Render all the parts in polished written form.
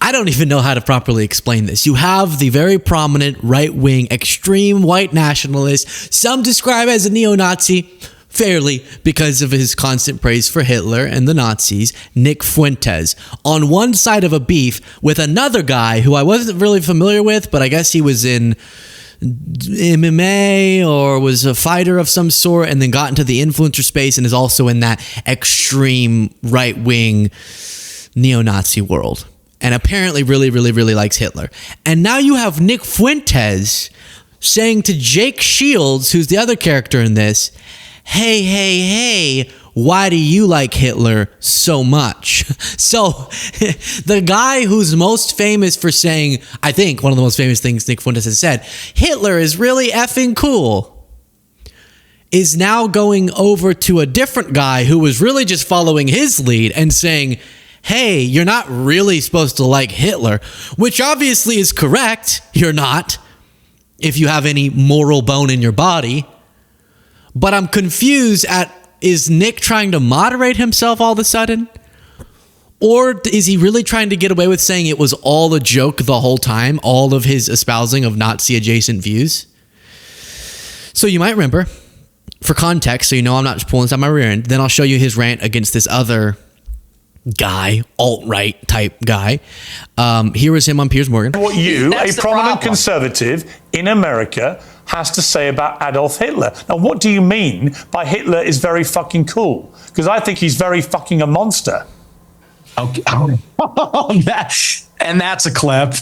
I don't even know how to properly explain this. You have the very prominent right-wing extreme white nationalist, some describe as a neo-Nazi, fairly because of his constant praise for Hitler and the Nazis, Nick Fuentes, on one side of a beef with another guy who I wasn't really familiar with, but I guess he was in MMA or was a fighter of some sort and then got into the influencer space and is also in that extreme right-wing neo-Nazi world. And apparently really, really, really likes Hitler. And now you have Nick Fuentes saying to Jake Shields, who's the other character in this, hey, why do you like Hitler so much? So the guy who's most famous for saying, I think one of the most famous things Nick Fuentes has said, Hitler is really effing cool, is now going over to a different guy who was really just following his lead and saying, hey, you're not really supposed to like Hitler, which obviously is correct. You're not, if you have any moral bone in your body. But I'm confused at, is Nick trying to moderate himself all of a sudden? Or is he really trying to get away with saying it was all a joke the whole time, all of his espousing of Nazi-adjacent views? So you might remember, for context, so you know I'm not just pulling this out my rear end, then I'll show you his rant against this other guy, alt-right type guy. Here was him on Piers Morgan. What you, a prominent conservative in America, has to say about Adolf Hitler. Now, what do you mean by Hitler is very fucking cool? Because I think he's very fucking a monster. Okay. And that's a clip.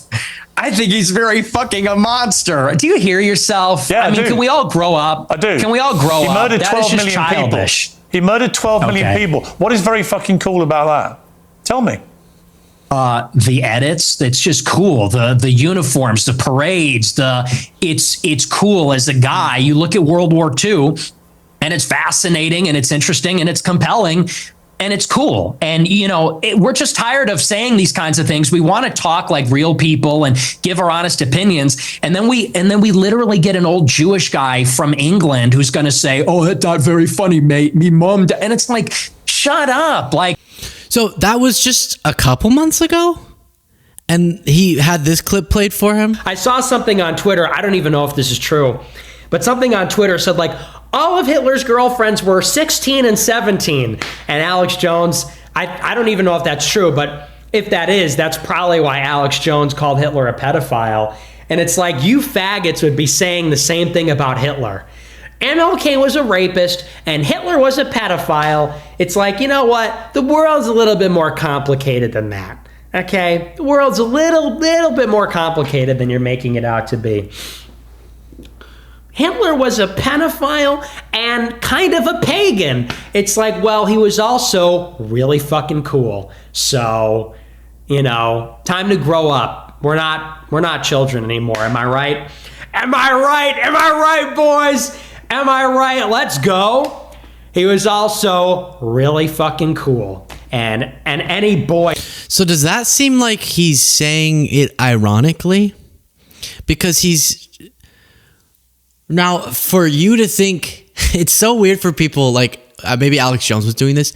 I think he's very fucking a monster. Do you hear yourself? Yeah, I mean, can we all grow up? I do. Can we all grow up? He murdered 12 million childish. people. He murdered 12 million people. What is very fucking cool about that? Tell me. The edits, it's just cool. The uniforms, the parades, it's cool as a guy. You look at World War II and it's fascinating and it's interesting and it's compelling and it's cool. And, you know, we're just tired of saying these kinds of things. We want to talk like real people and give our honest opinions. And then we literally get an old Jewish guy from England who's going to say, oh, that's not very funny, mate. Me mom. And it's like, shut up. Like, so that was just a couple months ago, and he had this clip played for him. I saw something on Twitter. I don't even know if this is true, but something on Twitter said like all of Hitler's girlfriends were 16 and 17. And Alex Jones, I don't even know if that's true, but if that is, that's probably why Alex Jones called Hitler a pedophile. And it's like, you faggots would be saying the same thing about Hitler. MLK was a rapist and Hitler was a pedophile. It's like, you know what? The world's a little bit more complicated than that. Okay? The world's a little bit more complicated than you're making it out to be. Hitler was a pedophile and kind of a pagan. It's like, well, he was also really fucking cool. So, you know, time to grow up. We're not children anymore. Am I right? Am I right? Am I right, boys? Am I right? Let's go. He was also really fucking cool. And any boy. So does that seem like he's saying it ironically? Because he's... Now, for you to think... It's so weird for people like... maybe Alex Jones was doing this.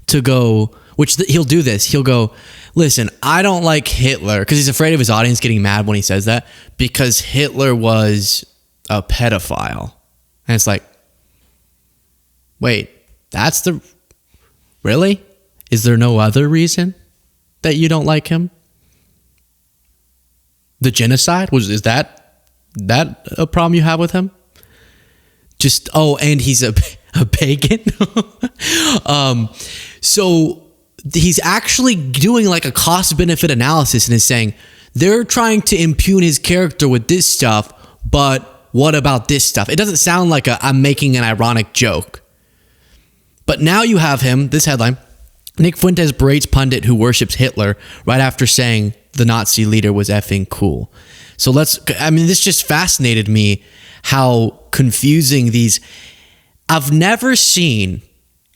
To go... Which he'll do this. He'll go, listen, I don't like Hitler. Because he's afraid of his audience getting mad when he says that. Because Hitler was a pedophile. And it's like, wait, that's the... Really? Is there no other reason that you don't like him? The genocide? Is that a problem you have with him? Just, oh, and he's a pagan? So he's actually doing like a cost-benefit analysis and is saying, they're trying to impugn his character with this stuff, but what about this stuff? It doesn't sound like I'm making an ironic joke. But now you have him, this headline, Nick Fuentes berates pundit who worships Hitler right after saying the Nazi leader was effing cool. So this just fascinated me how confusing these... I've never seen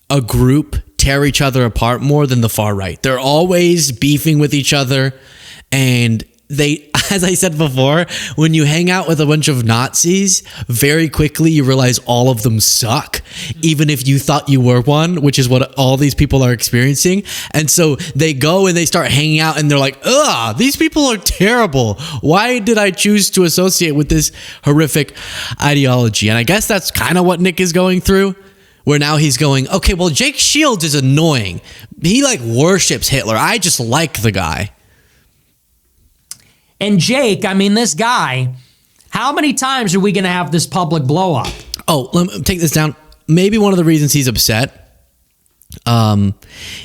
a group tear each other apart more than the far right. They're always beefing with each other, and as I said before, when you hang out with a bunch of Nazis, very quickly you realize all of them suck, even if you thought you were one, which is what all these people are experiencing. And so they go and they start hanging out and they're like, ugh, these people are terrible. Why did I choose to associate with this horrific ideology? And I guess that's kind of what Nick is going through, where now he's going, okay, well, Jake Shields is annoying. He like worships Hitler. I just like the guy. And Jake, I mean, this guy, how many times are we going to have this public blow up? Oh, let me take this down. Maybe one of the reasons he's upset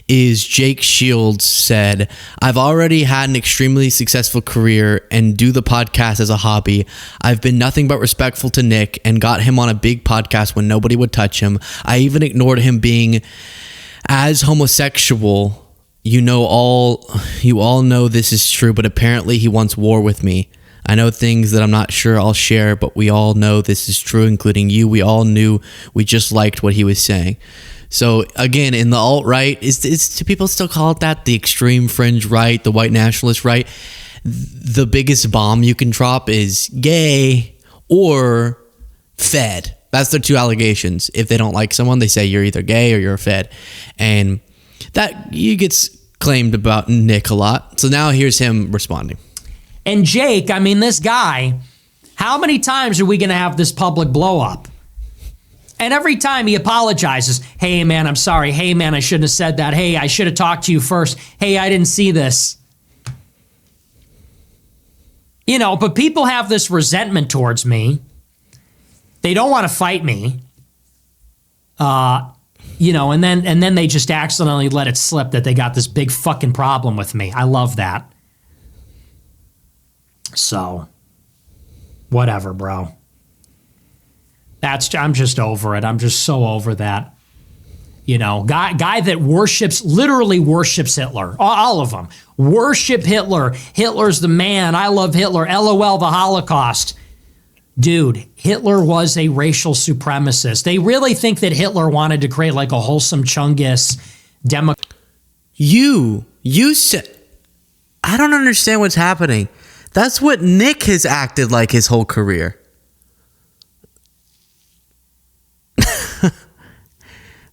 is Jake Shields said, I've already had an extremely successful career and do the podcast as a hobby. I've been nothing but respectful to Nick and got him on a big podcast when nobody would touch him. I even ignored him being as homosexual. You all know this is true, but apparently he wants war with me. I know things that I'm not sure I'll share, but we all know this is true, including you. We all knew we just liked what he was saying. So again, in the alt-right, do people still call it that? The extreme fringe right, the white nationalist right? The biggest bomb you can drop is gay or fed. That's their two allegations. If they don't like someone, they say you're either gay or you're fed. And that gets claimed about Nick a lot. So now here's him responding. And Jake, I mean, this guy, how many times are we going to have this public blow up? And every time he apologizes, hey, man, I'm sorry. Hey, man, I shouldn't have said that. Hey, I should have talked to you first. Hey, I didn't see this. You know, but people have this resentment towards me. They don't want to fight me. You know, and then they just accidentally let it slip that they got this big fucking problem with me. I love that. So, whatever, bro. I'm just over it. I'm just so over that. You know, guy that literally worships Hitler. All of them. Worship Hitler. Hitler's the man. I love Hitler. LOL, the Holocaust. Dude, Hitler was a racial supremacist. They really think that Hitler wanted to create like a wholesome Chungus democracy. You said, I don't understand what's happening. That's what Nick has acted like his whole career.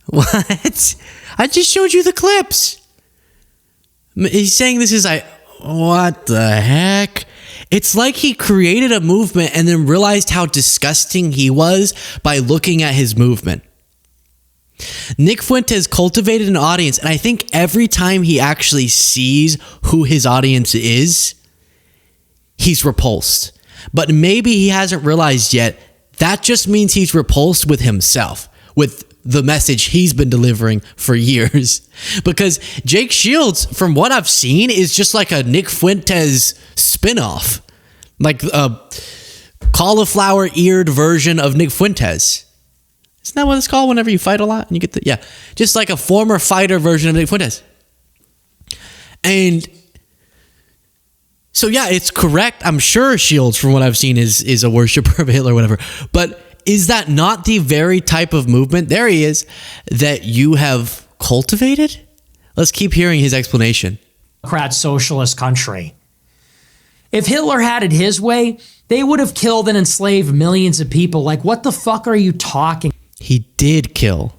What? I just showed you the clips. He's saying this is like, what the heck? It's like he created a movement and then realized how disgusting he was by looking at his movement. Nick Fuentes cultivated an audience, and I think every time he actually sees who his audience is, he's repulsed. But maybe he hasn't realized yet that just means he's repulsed with himself, with the message he's been delivering for years. Because Jake Shields, from what I've seen, is just like a Nick Fuentes spinoff. Like a cauliflower-eared version of Nick Fuentes. Isn't that what it's called whenever you fight a lot? And you get just like a former fighter version of Nick Fuentes. And so yeah, it's correct. I'm sure Shields, from what I've seen, is a worshiper of Hitler or whatever. But is that not the very type of movement, there he is, that you have cultivated? Let's keep hearing his explanation. Democrat socialist country. If Hitler had it his way, they would have killed and enslaved millions of people. Like, what the fuck are you talking? He did kill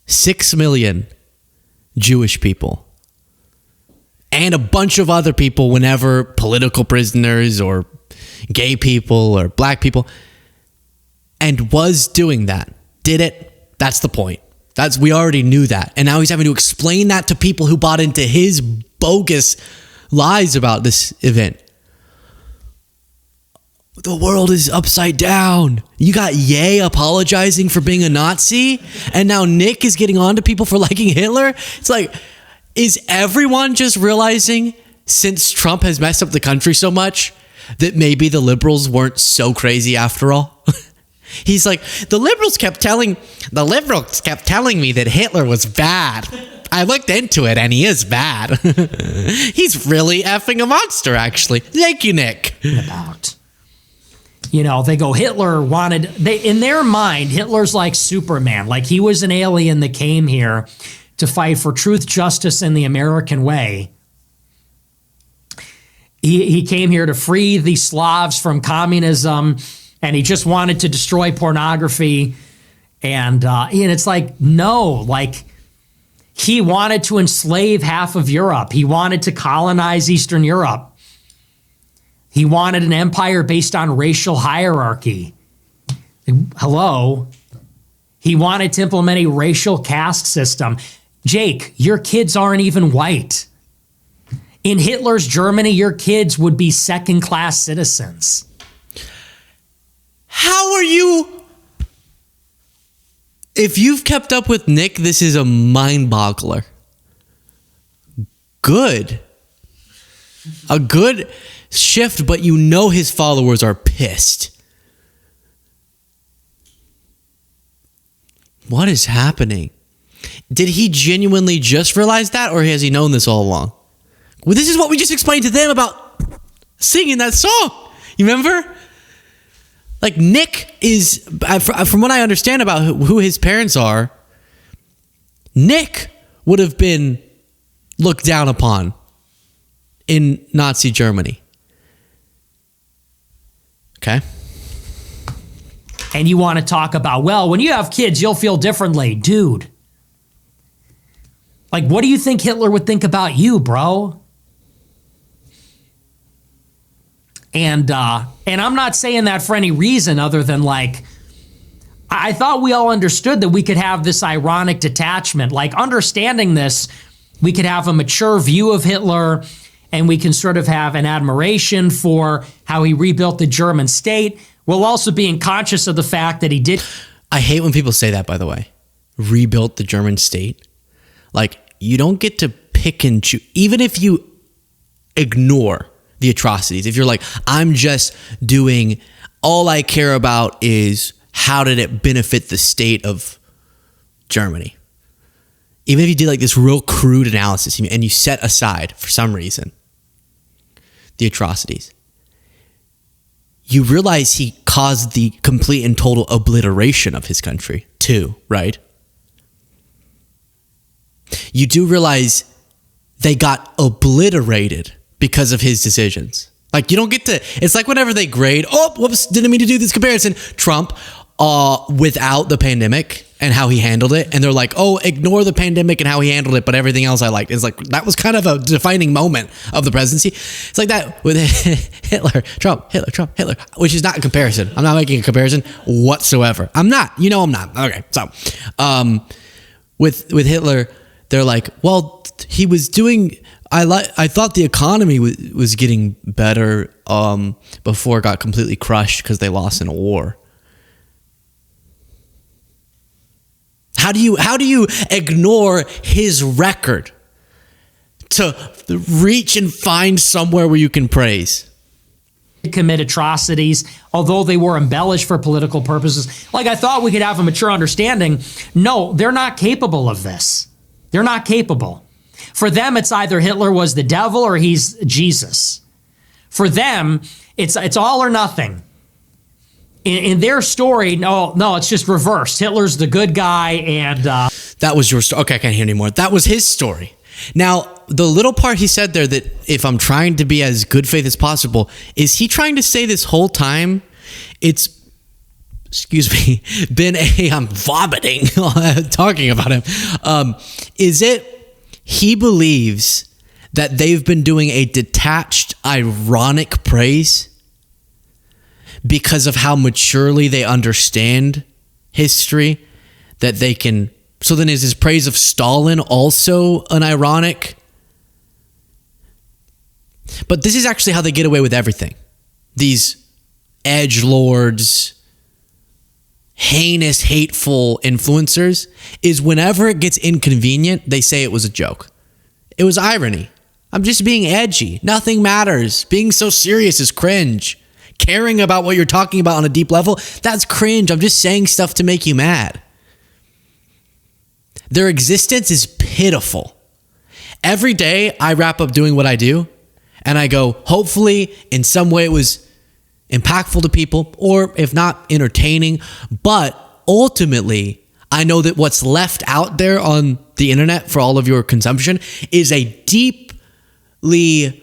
6 million Jewish people and a bunch of other people whenever political prisoners or gay people or black people, and was doing that. Did it? That's the point. We already knew that. And now he's having to explain that to people who bought into his bogus lies about this event. The world is upside down. You got Ye apologizing for being a Nazi, and now Nick is getting on to people for liking Hitler. It's like, is everyone just realizing, since Trump has messed up the country so much, that maybe the liberals weren't so crazy after all? He's like, the liberals kept telling me that Hitler was bad. I looked into it and he is bad. He's really effing a monster, actually. Thank you, Nick. You know, they go, in their mind, Hitler's like Superman. Like he was an alien that came here to fight for truth, justice, and the American way. he came here to free the Slavs from communism, and he just wanted to destroy pornography. And it's like, no, like he wanted to enslave half of Europe. He wanted to colonize Eastern Europe. He wanted an empire based on racial hierarchy. Hello. He wanted to implement a racial caste system. Jake, your kids aren't even white. In Hitler's Germany, your kids would be second-class citizens. How are you? If you've kept up with Nick, this is a mind boggler. Good. A good shift, but you know his followers are pissed. What is happening? Did he genuinely just realize that, or has he known this all along? Well, this is what we just explained to them about singing that song. You remember? Like, Nick is, from what I understand about who his parents are, Nick would have been looked down upon in Nazi Germany. Okay. And you want to talk about, well, when you have kids, you'll feel differently. Dude. Like, what do you think Hitler would think about you, bro? And I'm not saying that for any reason other than, like, I thought we all understood that we could have this ironic detachment. Like, understanding this, we could have a mature view of Hitler, and we can sort of have an admiration for how he rebuilt the German state, while also being conscious of the fact that he did. I hate when people say that, by the way. Rebuilt the German state. Like, you don't get to pick and choose. Even if you ignore the atrocities, if you're like, I'm just doing, all I care about is how did it benefit the state of Germany. Even if you did like this real crude analysis and you set aside, for some reason, the atrocities, you realize he caused the complete and total obliteration of his country too, right? You do realize they got obliterated because of his decisions. Like, you don't get to, it's like whenever they grade, oh, whoops, didn't mean to do this comparison. Trump, without the pandemic and how he handled it. And they're like, oh, ignore the pandemic and how he handled it, but everything else I liked. It's like, that was kind of a defining moment of the presidency. It's like that with Hitler, Trump, which is not a comparison. I'm not making a comparison whatsoever. I'm not. You know I'm not. Okay, so with Hitler, they're like, well, he was doing, I thought the economy was getting better before it got completely crushed because they lost in a war. How do you ignore his record to reach and find somewhere where you can praise? Commit atrocities, although they were embellished for political purposes. Like, I thought we could have a mature understanding. No, they're not capable of this. They're not capable. For them, it's either Hitler was the devil or he's Jesus. For them, it's all or nothing. In their story, no, it's just reversed. Hitler's the good guy, and that was your story. Okay, I can't hear anymore. That was his story. Now, the little part he said there, that if I'm trying to be as good faith as possible, is he trying to say this whole time it's, excuse me, I'm vomiting talking about him. Is it he believes that they've been doing a detached, ironic praise because of how maturely they understand history, that they can, so then is his praise of Stalin also an ironic? But this is actually how they get away with everything. These edgelords, heinous, hateful influencers, is whenever it gets inconvenient, they say it was a joke. It was irony. I'm just being edgy. Nothing matters. Being so serious is cringe. Caring about what you're talking about on a deep level, that's cringe. I'm just saying stuff to make you mad. Their existence is pitiful. Every day I wrap up doing what I do and I go, hopefully in some way it was impactful to people, or if not, entertaining. But ultimately, I know that what's left out there on the internet for all of your consumption is a deeply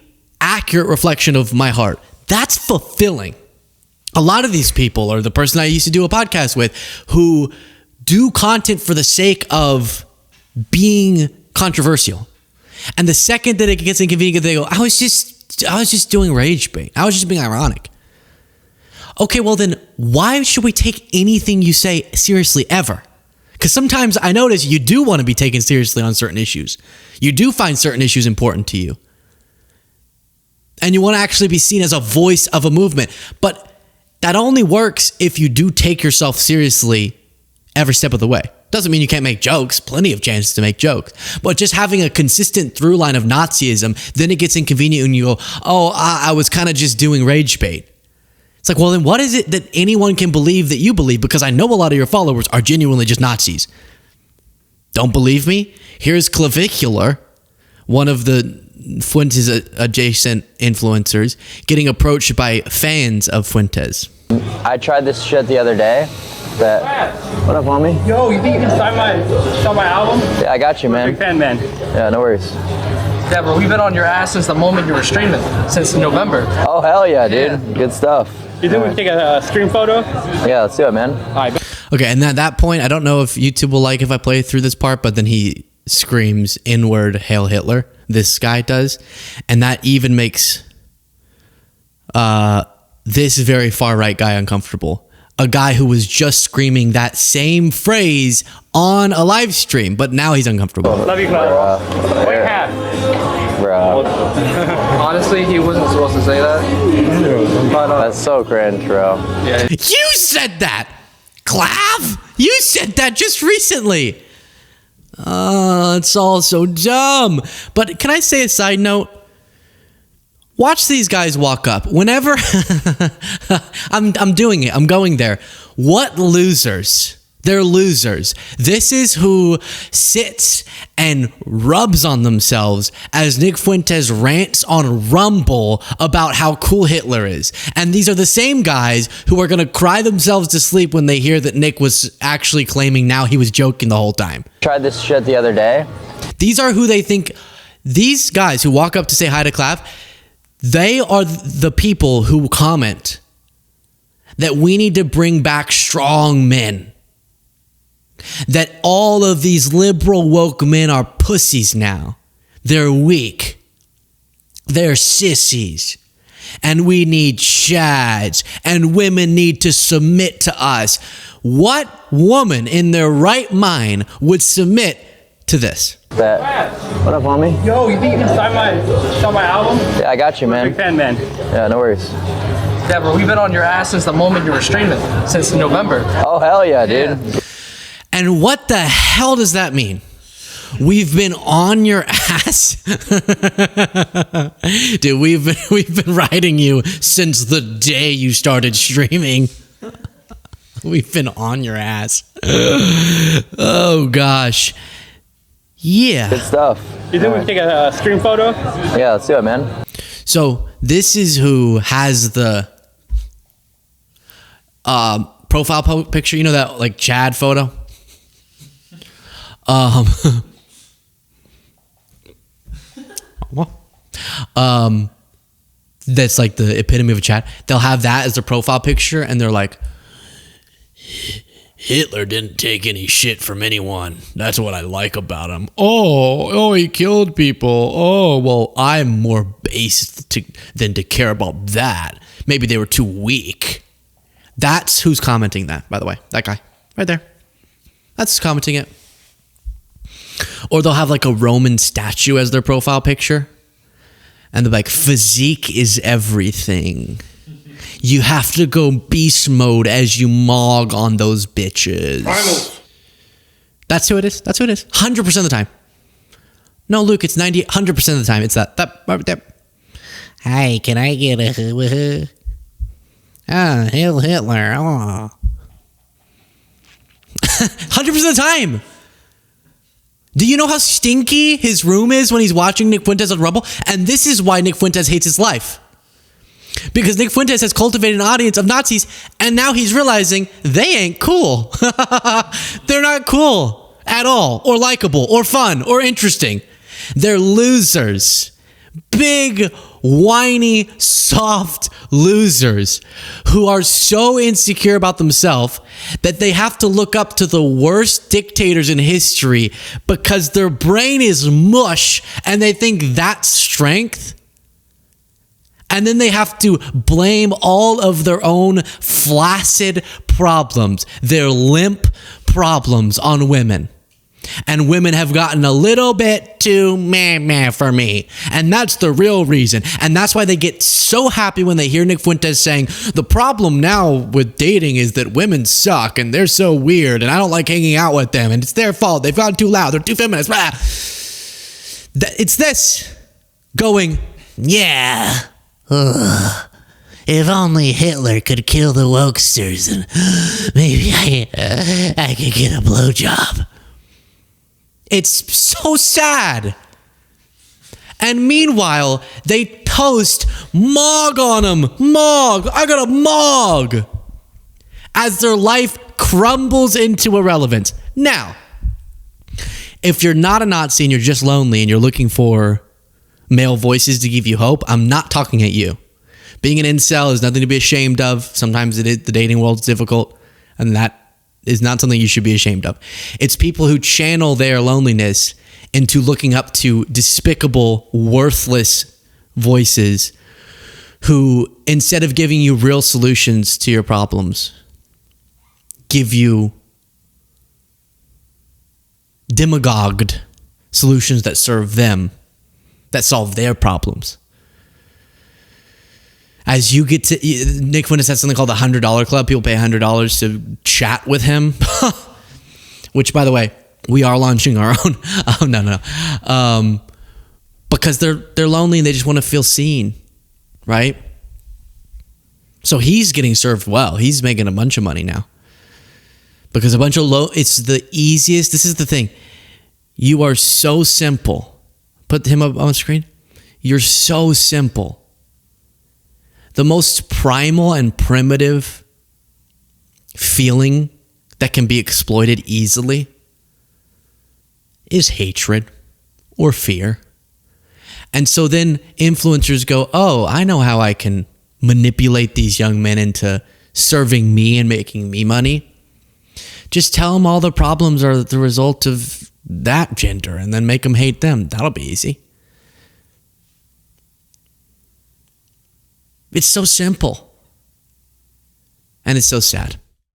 accurate reflection of my heart. That's fulfilling. A lot of these people, or the person I used to do a podcast with, who do content for the sake of being controversial. And the second that it gets inconvenient, they go, I was just doing rage bait. I was just being ironic. Okay, well then why should we take anything you say seriously ever? Because sometimes I notice you do want to be taken seriously on certain issues. You do find certain issues important to you. And you want to actually be seen as a voice of a movement. But that only works if you do take yourself seriously every step of the way. Doesn't mean you can't make jokes. Plenty of chances to make jokes. But just having a consistent through line of Nazism, then it gets inconvenient when you go, oh, I was kind of just doing rage bait. It's like, well, then what is it that anyone can believe that you believe? Because I know a lot of your followers are genuinely just Nazis. Don't believe me? Here's Clavicular, one of the Fuentes adjacent influencers, getting approached by fans of Fuentes. I tried this shit the other day. What up, homie? Yo, you think you can sign my album? Yeah, I got you, man. Big fan, man. Yeah, no worries. Yeah, bro, we've been on your ass since the moment you were streaming, since November. Oh, hell yeah, dude. Yeah. Good stuff. You think we can take a screen photo? Yeah, let's do it, man. All right. Okay, and at that point, I don't know if YouTube will like if I play through this part, but then he screams inward, Hail Hitler. This guy does. And that even makes this very far-right guy uncomfortable. A guy who was just screaming that same phrase on a live stream, but now he's uncomfortable. Love you, Cloud. White hat. Bro. Honestly, he wasn't supposed to say that. That's so cringe, bro. Yeah. You said that, Clav. You said that just recently. It's all so dumb. But can I say a side note? Watch these guys walk up. Whenever I'm doing it, I'm going there. What losers? They're losers. This is who sits and rubs on themselves as Nick Fuentes rants on Rumble about how cool Hitler is. And these are the same guys who are going to cry themselves to sleep when they hear that Nick was actually claiming now he was joking the whole time. Tried this shit the other day. These are who they think, these guys who walk up to say hi to Clav, they are the people who comment that we need to bring back strong men. That all of these liberal woke men are pussies now. They're weak. They're sissies. And we need shads. And women need to submit to us. What woman in their right mind would submit to this? What up, homie? Yo, you think you can sign my album? Yeah, I got you, man. Big fan, man. Yeah, no worries. Yeah, bro, we've been on your ass since the moment you were streaming, since November. Oh, hell yeah, dude. Yeah. And what the hell does that mean? We've been on your ass? Dude, we've been riding you since the day you started streaming. We've been on your ass. Oh gosh. Yeah. Good stuff. You think we can take a screen photo? Yeah, let's do it, man. So this is who has the profile picture. You know that like Chad photo? That's like the epitome of a chat. They'll have that as their profile picture, and they're like, Hitler didn't take any shit from anyone. That's what I like about him. Oh, he killed people. Oh, well, I'm more base than to care about that. Maybe they were too weak. That's who's commenting that, by the way. That guy right there. That's who's commenting it. Or they'll have like a Roman statue as their profile picture. And they're like, physique is everything. You have to go beast mode as you mog on those bitches. That's who it is. That's who it is. 100% of the time. No, Luke, it's 100% of the time. It's that. Hi, can I get a... Hail Hitler. Oh. 100% of the time. Do you know how stinky his room is when he's watching Nick Fuentes on Rumble? And this is why Nick Fuentes hates his life. Because Nick Fuentes has cultivated an audience of Nazis, and now he's realizing they ain't cool. They're not cool at all, or likable, or fun, or interesting. They're losers. Big, whiny, soft losers who are so insecure about themselves that they have to look up to the worst dictators in history because their brain is mush and they think that's strength. And then they have to blame all of their own flaccid problems, their limp problems on women. And women have gotten a little bit too meh for me. And that's the real reason. And that's why they get so happy when they hear Nick Fuentes saying, the problem now with dating is that women suck and they're so weird and I don't like hanging out with them and it's their fault. They've gotten too loud. They're too feminist. It's this going, yeah. Ugh. If only Hitler could kill the wokesters and maybe I could get a blowjob. It's so sad. And meanwhile, they post Mog on them. Mog. I got a Mog. As their life crumbles into irrelevance. Now, if you're not a Nazi and you're just lonely and you're looking for male voices to give you hope, I'm not talking at you. Being an incel is nothing to be ashamed of. Sometimes the dating world's difficult, and that is not something you should be ashamed of. It's people who channel their loneliness into looking up to despicable, worthless voices who, instead of giving you real solutions to your problems, give you demagogued solutions that serve them, that solve their problems. As you get to, Nick Fuentes has something called the $100 Club. People pay $100 to chat with him, which, by the way, we are launching our own. Oh, no. Because they're lonely and they just want to feel seen, right? So he's getting served well. He's making a bunch of money now because a bunch of it's the easiest. This is the thing. You are so simple. Put him up on the screen. You're so simple. The most primal and primitive feeling that can be exploited easily is hatred or fear. And so then influencers go, oh, I know how I can manipulate these young men into serving me and making me money. Just tell them all the problems are the result of that gender and then make them hate them. That'll be easy. It's so simple. And it's so sad.